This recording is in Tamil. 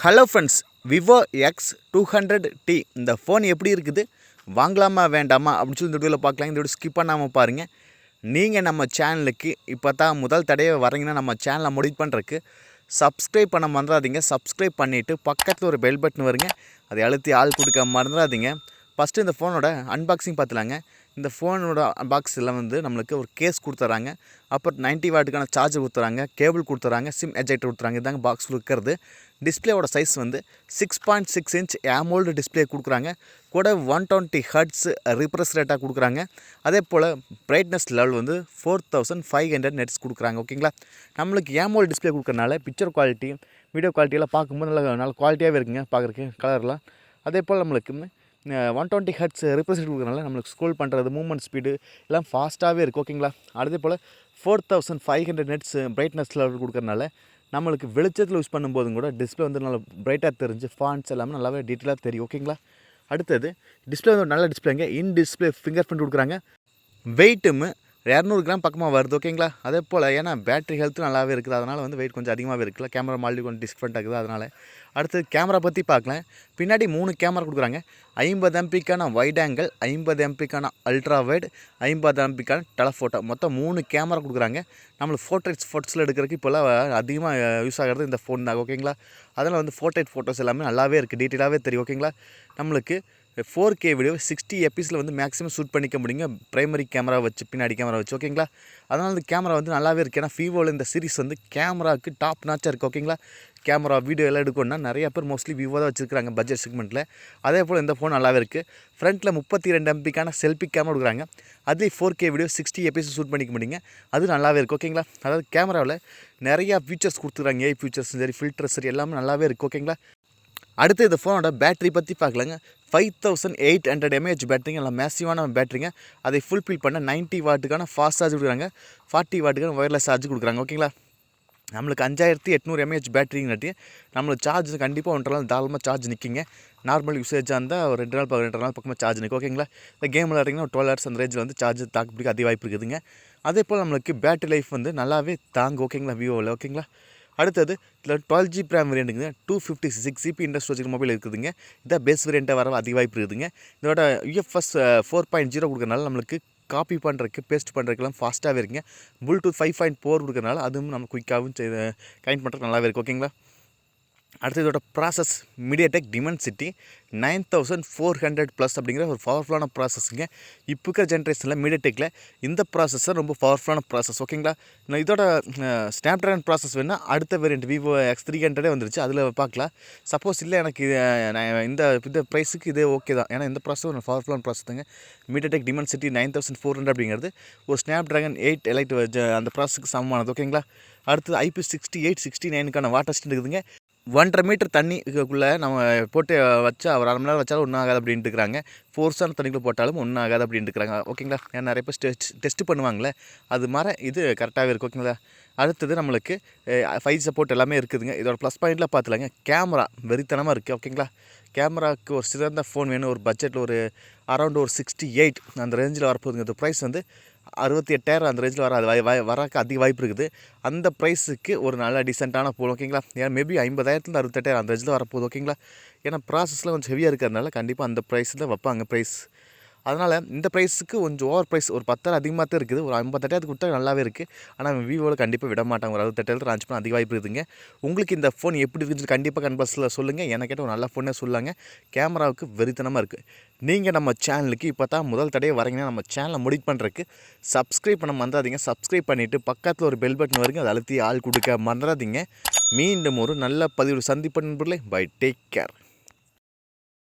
ஹலோ ஃப்ரெண்ட்ஸ், விவோ X200T இந்த ஃபோன் எப்படி இருக்குது, வாங்கலாமா வேண்டாமா அப்படின்னு சொல்லி இந்த வீடியோவில் பார்க்கலாம். இந்த வீடியோ ஸ்கிப் பண்ணாமல் பாருங்கள். நீங்கள் நம்ம சேனலுக்கு இப்போ தான் முதல் தடவை வரீங்கன்னா நம்ம சேனலை முடிவு பண்ணுறதுக்கு சப்ஸ்கிரைப் பண்ண மறந்துடாதீங்க. சப்ஸ்கிரைப் பண்ணிவிட்டு பக்கத்தில் ஒரு பெல் பட்டன் வருங்க, அதை அழுத்தி ஆள் கொடுக்க மறந்துடாதீங்க. ஃபஸ்ட்டு இந்த ஃபோனோட அன்பாக்சிங் பார்த்துலாங்க. இந்த ஃபோனோட பாக்ஸில் வந்து நம்மளுக்கு ஒரு கேஸ் கொடுத்துறாங்க, அப்புறம் 90 வாட்டுக்கான சார்ஜர் கொடுத்துறாங்க, கேபிள் கொடுத்துறாங்க, சிம் எஜெக்டர் கொடுத்துறாங்க. இதாங்க பாக்ஸில் இருக்கிறது. டிஸ்பிளேவோட சைஸ் வந்து 6.6 இன்ச் AMOLED டிஸ்பிளே கொடுக்குறாங்க. கூட 120 ஹெர்ட்ஸ் ரிஃப்ரெஷ் ரேட்டாக கொடுக்குறாங்க. அதே போல் பிரைட்னஸ் லெவல் வந்து 4500 நெட்ஸ் கொடுக்குறாங்க. ஓகேங்களா, நம்மளுக்கு AMOLED டிஸ்பிளே கொடுக்குறனால பிக்சர் குவாலிட்டி, வீடியோ குவாலிட்டியெல்லாம் பார்க்கும்போது நல்ல குவாலிட்டியாகவே இருக்குங்க பார்க்குறக்கு கலர்லாம். அதே போல் நம்மளுக்கு 120 ஹெர்ட்ஸ் ரிஃப்ரெஷ் ரேட் கொடுக்குறனால நம்மளுக்கு ஸ்க்ரோல் பண்ணுறது, மூவ்மெண்ட் ஸ்பீடு எல்லாம் ஃபாஸ்ட்டாகவே இருக்குது. ஓகேங்களா, அதே போல் 4500 நெட்ஸ் பிரைட்னஸ் லெவல் கொடுக்குறனால நம்மளுக்கு வெளிச்சத்தில் யூஸ் பண்ணும்போதும் கூட டிஸ்பிளே வந்து நல்லா பிரைட்டாக தெரிஞ்சு ஃபாண்ட்ஸ் எல்லாமே நல்லாவே டீட்டெயிலாக தெரியும். ஓகேங்களா, அடுத்தது டிஸ்பிளே வந்து ஒரு நல்ல டிஸ்பிளேங்க. இன் டிஸ்பிளே ஃபிங்கர் பிரிண்ட் கொடுக்குறாங்க. வெயிட்டும் 200 கிராம் பக்கமாக வருது. ஓகேங்களா, அதே போல் ஏன்னா பேட்டரி ஹெல்த்து நல்லாவே இருக்குது, அதனால் வந்து வெயிட் கொஞ்சம் அதிகமாகவே இருக்குல்ல. கேமரா மால்டி கொஞ்சம் டிஃப்ரெண்ட் ஆகுது. அதனால் அடுத்து கேமரா பற்றி பார்க்கலாம். பின்னாடி 3 கேமரா கொடுக்குறாங்க. 50 MP wide angle, 50 MP ultra wide, 50 MP telephoto, மொத்தம் 3 கேமரா கொடுக்குறாங்க. நம்மளுக்கு ஃபோட்டோஸில் எடுக்கிறதுக்கு இப்போல்லாம் அதிகமாக யூஸ் ஆகிறது இந்த ஃபோன் தான். ஓகேங்களா, அதனால் வந்து ஃபோட்டோஸ் எல்லாமே நல்லாவே இருக்குது, டீட்டெயிலாகவே தெரியும். ஓகேங்களா, நம்மளுக்கு 4K வீடியோ 60 எப்பிஸில் வந்து மேக்ஸிமம் ஷூட் பண்ணிக்க முடியுங்க, ப்ரைமரி கேமரா வச்சு, பின்னாடி கேமரா வச்சு. ஓகேங்களா, அதனால் இந்த கேமரா வந்து நல்லாவே இருக்குது. ஏன்னா விவோவில் இந்த சீரிஸ் வந்து கேமராவுக்கு டாப் நாச்சாக இருக்குது. ஓகேங்களா, கேமரா வீடியோ எல்லாம் எடுக்கணும்னா நிறைய பேர் மோஸ்ட்லி விவோ தான் வச்சுருக்காங்க பட்ஜெட் செக்மெண்ட்டில். அதே போல் இந்த ஃபோன் நல்லாவே இருக்குது. ஃப்ரண்ட்டில் 32 MP செல்ஃபி கேமரா கொடுக்குறாங்க. அதுலேயும் 4K வீடியோ 60 எப்பிஸ் ஷூட் பண்ணிக்க முடியுங்க, அது நல்லாவே இருக்குது. ஓகேங்களா, அதாவது கேமராவில் நிறையா ஃபீச்சர்ஸ் கொடுத்துருக்காங்க. ஏஐ ஃபீச்சர்ஸ் சரி, ஃபில்டர்ஸ் சரி, எல்லாமே நல்லாவே இருக்குது. ஓகேங்களா, அடுத்து இந்த ஃபோனோட பேட்டரி பற்றி பார்க்கலாங்க. 5800 mAh பேட்டரிங்க, நல்லா மேசிவான பேட்டரிங்க. அதை ஃபுல்ஃபில் பண்ண 90 வாட்டுக்கான ஃபாஸ்ட் சார்ஜ் கொடுக்குறாங்க, 40 வாட்டுக்கான ஒயர்லெஸ் சார்ஜ் கொடுக்குறாங்க. ஓகேங்களா, நம்மளுக்கு 5800 mAh பேட்டரிங்காட்டி நம்மளுக்கு சார்ஜ் கண்டிப்பாக 1.5 நாள் தாராளமாக சார்ஜ் நிற்கிங்க. நார்மல் யூசேஜாக இருந்தால் ஒரு 2 நாள் பக்கமாக சார்ஜ் நிற்கும். ஓகேங்களா, இந்த கேம் விளையாடுறீங்கன்னா 12 ஹவர்ஸ் அந்த ரேஞ்சில் வந்து சார்ஜ் தாக்கு பிடிக்க அதிக வாய்ப்பு இருக்குதுங்க. அதே போல் நம்மளுக்கு பேட்டரி லைஃப் வந்து நல்லாவே தாங்க. ஓகேங்களா, விவோவில். ஓகேங்களா, அடுத்தது இதில் 12GB RAM வேரியண்ட்டுங்க, 256GB inter storage mobile இருக்குதுங்க. இதான் பேஸ் வேரியண்ட்டாக வர அதிக வாய்ப்பு இருக்குதுங்க. இதோட UFS 4.0 கொடுக்குறனால நம்மளுக்கு காப்பி பண்ணுறதுக்கு, பேஸ்ட் பண்ணுறதுக்கெல்லாம் ஃபாஸ்ட்டாகவே இருக்குங்க. ப்ளூடூத் 5.4 கொடுக்குறனால அதுவும் நம்ம குயிக்காகவும் கனெக்ட் பண்ணுறதுக்கு நல்லாவே இருக்குது. ஓகேங்களா, அடுத்து இதோட ப்ராசஸ் MediaTek Dimensity 9400+ அப்படிங்கிற ஒரு பவர்ஃபுல்லான ப்ராசஸ்ங்க. இப்போ இருக்கிற ஜென்ரேஷனில் MediaTekல இந்த ப்ராசஸர் ரொம்ப பவர்ஃபுல்லான ப்ராசஸ். ஓகேங்களா, இதோட ஸ்னாப்ட்ராகன் ப்ராசஸ் வேணால் அடுத்த வேரியண்ட் விவோ X300 வந்துருச்சு, அதில் பார்க்கலாம். சப்போஸ் இல்லை எனக்கு இந்த ப்ரைஸுக்கு இதே ஓகே தான், ஏன்னா இந்த ப்ராசஸ் ஒரு பவர்ஃபுல்லான ப்ராசஸ் தாங்க. MediaTek Dimensity 9400 அப்படிங்கிறது ஒரு ஸ்னாப்ட்ராகன் 8 எலைட் அந்த ப்ராசஸுக்கு சமமானது. ஓகேங்களா, அடுத்தது IP68 69க்கான வாட்டர் ஸ்டாண்ட் இருக்குதுங்க. 1.5 மீட்டர் தண்ணிக்குள்ளே நம்ம போட்டு வச்சா ஒரு 1/2 மணி நேரம் வச்சாலும் ஒன்றும் ஆகாது அப்படின்ட்டு இருக்கிறாங்க. ஃபோர்ஸான தண்ணிக்குள்ளே போட்டாலும் ஒன்றும் ஆகாது அப்படின்ட்டு இருக்கிறாங்க. ஓகேங்களா, ஏன்னா நிறைய பேர் டெஸ்ட் பண்ணுவாங்களே, அது மாதிரி இது கரெக்டாகவே இருக்குது. ஓகேங்களா, அடுத்தது நம்மளுக்கு 5G சப்போர்ட் எல்லாமே இருக்குதுங்க. இதோட ப்ளஸ் பாயிண்ட்டில் பார்த்துலாங்க, கேமரா வெறித்தனமாக இருக்குது. ஓகேங்களா, கேமராவுக்கு ஒரு சிறந்த ஃபோன் வேணும், ஒரு பட்ஜெட்டில் ஒரு அரௌண்ட் ஒரு 68 அந்த ரேஞ்சில் வரப்போகுதுங்க. இந்த ப்ரைஸ் வந்து 68,000 அந்த ரேஞ்சில் வரக்கு அதிக வாய்ப்பு இருக்குது. அந்த ப்ரைஸுக்கு ஒரு நல்ல டீசெண்டான ஃபோன். ஓகேங்களா, ஏன்னா மேபி 50,000 68,000 அந்த ரேஞ்சில் வரப்போகுது. ஓகேங்களா, ஏன்னா ப்ராசஸ்லாம் கொஞ்சம் ஹெவியாக இருக்கிறதுனால கண்டிப்பாக அந்த ப்ரைஸில் வைப்பாங்க ப்ரைஸ். அதனால் இந்த ப்ரைஸுக்கு கொஞ்சம் ஓவர் ப்ரைஸ், ஒரு 10,000 அதிகமாக தான் இருக்குது. ஒரு 58,000 கொடுத்தா நல்லாவே இருக்குது. ஆனால் விவோவில் கண்டிப்பாக விட மாட்டாங்க, ஒரு 68,000 லான்ச் பண்ண அதிக வாய்ப்பு இருக்குதுங்க. உங்களுக்கு இந்த ஃபோன் எப்படி இருக்குன்னு கண்டிப்பாக கன்பாஸில் சொல்லுங்கள். எனக்கு கேட்ட ஒரு நல்ல ஃபோனே சொல்லாங்க. கேமராவுக்கு வெறித்தனமாக இருக்குது. நீங்கள் நம்ம சேனலுக்கு இப்போ தான் முதல் தடவை வரீங்கன்னா நம்ம சேனலை முடிவு பண்ணுறதுக்கு சப்ஸ்கிரைப் பண்ண மறந்துடாதீங்க. சப்ஸ்கிரைப் பண்ணிவிட்டு பக்கத்தில் ஒரு பெல் பட்டன் வரைக்கும் அதை அழுத்தி ஆள் கொடுக்க மறந்துடாதீங்க. மீண்டும் ஒரு நல்ல பதிவு சந்திப்பு நண்பர்களே. Bye, take care.